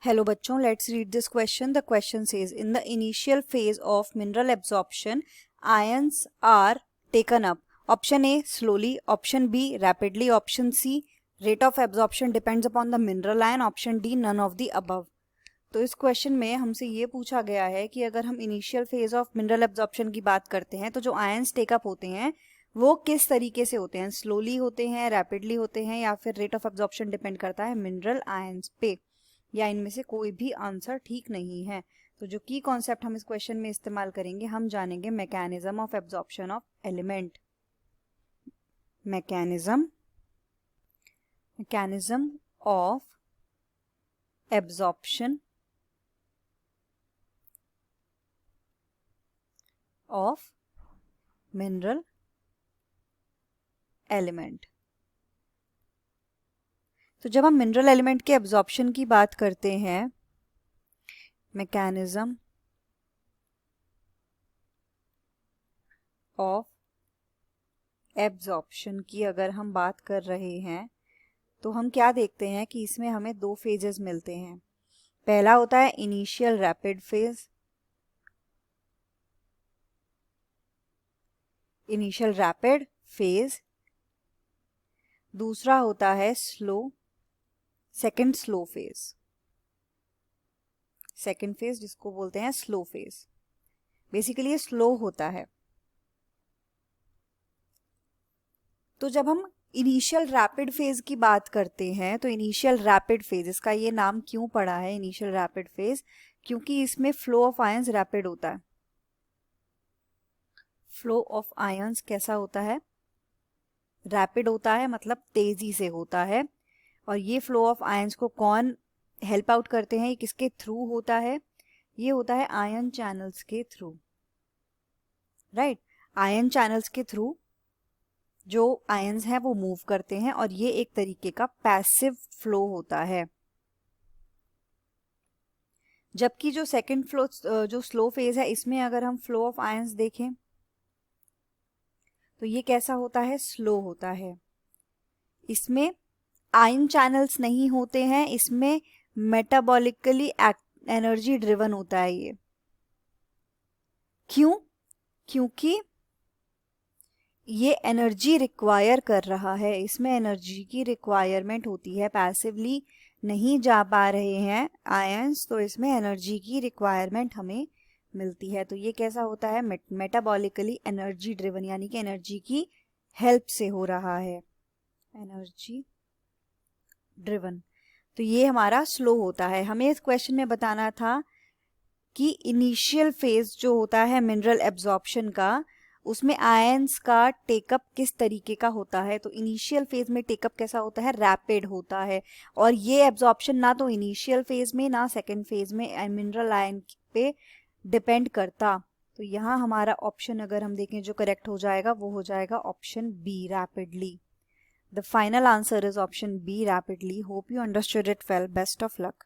Hello बच्चों, let's read this question. The question says in the initial phase of mineral absorption ions are taken up. Option A slowly, option B rapidly, option C rate of absorption depends upon the mineral ion, option D none of the above. तो इस question में हमसे ये पूछा गया है कि अगर हम initial phase of mineral absorption की बात करते हैं तो जो आयंस टेकअप होते हैं वो किस तरीके से होते हैं, स्लोली होते हैं, रैपिडली होते हैं, या फिर रेट ऑफ एब्जॉर्प्शन डिपेंड करता है मिनरल आयंस पे, या इनमें से कोई भी आंसर ठीक नहीं है. तो जो की कॉन्सेप्ट हम इस क्वेश्चन में इस्तेमाल करेंगे, हम जानेंगे mechanism of absorption of element. Mechanism of absorption of mineral element. तो जब हम मिनरल एलिमेंट के एब्जॉर्प्शन की बात करते हैं, मैकेनिज्म ऑफ एब्जॉर्प्शन की अगर हम बात कर रहे हैं तो हम क्या देखते हैं कि इसमें हमें दो फेजेस मिलते हैं. पहला होता है initial rapid phase, initial rapid phase. दूसरा होता है second slow phase. Second phase जिसको बोलते हैं स्लो फेज, बेसिकली ये स्लो होता है. तो जब हम इनिशियल रैपिड फेज की बात करते हैं तो इनिशियल रैपिड फेज, इसका ये नाम क्यों पड़ा है इनिशियल रैपिड फेज, क्योंकि इसमें फ्लो ऑफ आयंस रैपिड होता है. फ्लो ऑफ आयंस कैसा होता है, रैपिड होता है, मतलब तेजी से होता है. और ये फ्लो ऑफ आयंस को कौन हेल्प आउट करते हैं, ये किसके थ्रू होता है, ये होता है आयन चैनल्स के थ्रू. राइट, आयन चैनल्स के थ्रू जो आयंस हैं वो मूव करते हैं और ये एक तरीके का पैसिव फ्लो होता है. जबकि जो सेकंड फ्लो, जो स्लो फेज है, इसमें अगर हम फ्लो ऑफ आयंस देखें तो ये कैसा होता है, स्लो होता है. इसमें आयन चैनल्स नहीं होते हैं, इसमें मेटाबॉलिकली एनर्जी ड्रिवन होता है ये. क्यों? क्योंकि ये एनर्जी रिक्वायर कर रहा है, इसमें एनर्जी की रिक्वायरमेंट होती है. पैसिवली नहीं जा पा रहे हैं आयंस, तो इसमें एनर्जी की रिक्वायरमेंट हमें मिलती है. तो ये कैसा होता है, मेटाबॉलिकली एनर्जी ड्रिवन, यानी कि एनर्जी की हेल्प से हो रहा है, एनर्जी ड्रिवन. तो ये हमारा स्लो होता है. हमें इस क्वेश्चन में बताना था कि इनिशियल फेज जो होता है मिनरल एब्जॉर्प्शन का, उसमें आयंस का टेकअप किस तरीके का होता है. तो इनिशियल फेज में टेकअप कैसा होता है, रैपिड होता है. और ये एब्जॉर्प्शन ना तो इनिशियल फेज में ना सेकंड फेज में मिनरल आयन पे डिपेंड करता. तो यहाँ हमारा ऑप्शन अगर हम देखें जो करेक्ट हो जाएगा वो हो जाएगा option B, rapidly. The final answer is option B, rapidly. Hope you understood it well. Best of luck.